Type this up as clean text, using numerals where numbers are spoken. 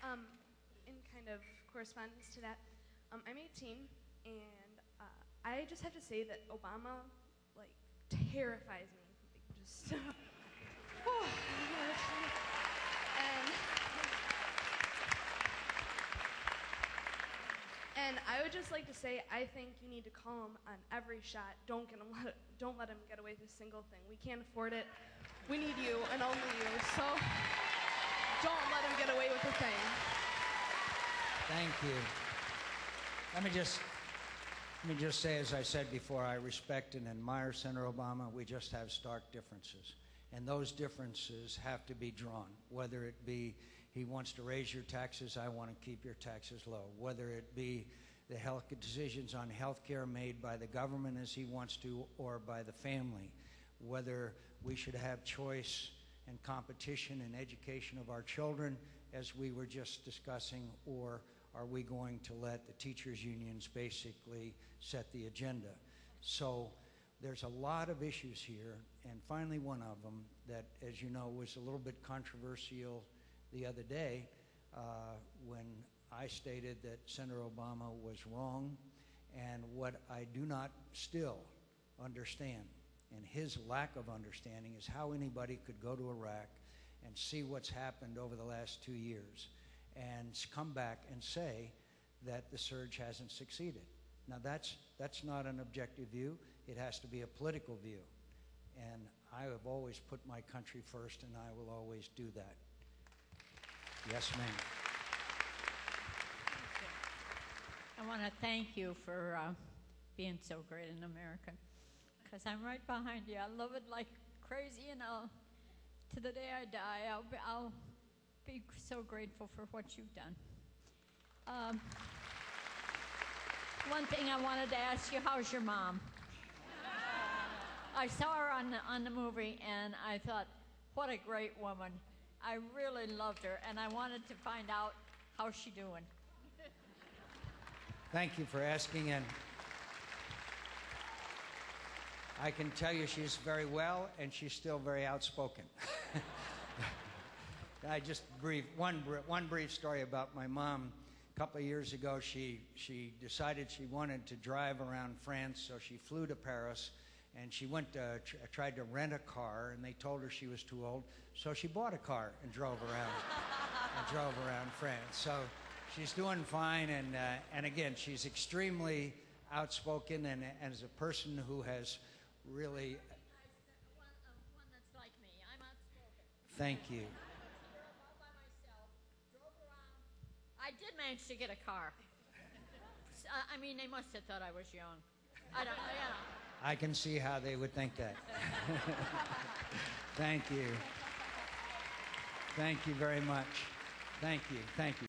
In kind of correspondence to that, I'm 18, and I just have to say that Obama, like, terrifies me. Like, just, and I would just like to say, I think you need to call him on every shot. Don't let him get away with a single thing. We can't afford it. We need you and only you. So don't let him get away with a thing. Thank you. Let me just say, as I said before, I respect and admire Senator Obama. We just have stark differences. And those differences have to be drawn, whether it be he wants to raise your taxes, I want to keep your taxes low, whether it be the health decisions on health care made by the government as he wants to or by the family, whether we should have choice and competition in education of our children, as we were just discussing, or are we going to let the teachers' unions basically set the agenda? So there's a lot of issues here, and finally one of them that, as you know, was a little bit controversial the other day when I stated that Senator Obama was wrong, and what I do not still understand, and his lack of understanding, is how anybody could go to Iraq and see what's happened over the last 2 years and come back and say that the surge hasn't succeeded. Now that's not an objective view. It has to be a political view. And I have always put my country first, and I will always do that. Yes, ma'am. I want to thank you for being so great in America, because I'm right behind you. I love it like crazy, and to the day I die, I'll be so grateful for what you've done. One thing I wanted to ask you, how's your mom? I saw her on the movie, and I thought, what a great woman. I really loved her, and I wanted to find out how's she doing. Thank you for asking, and I can tell you she's very well, and she's still very outspoken. I just one brief story about my mom. A couple of years ago, she decided she wanted to drive around France, so she flew to Paris, and she went to tried to rent a car, and they told her she was too old, so she bought a car and drove around France. So she's doing fine, and again, she's extremely outspoken, and as a person who has really One that's like me. I'm outspoken. Thank you. I did manage to get a car. I mean, they must have thought I was young. I don't know. I can see how they would think that. Thank you. Thank you very much. Thank you. Thank you.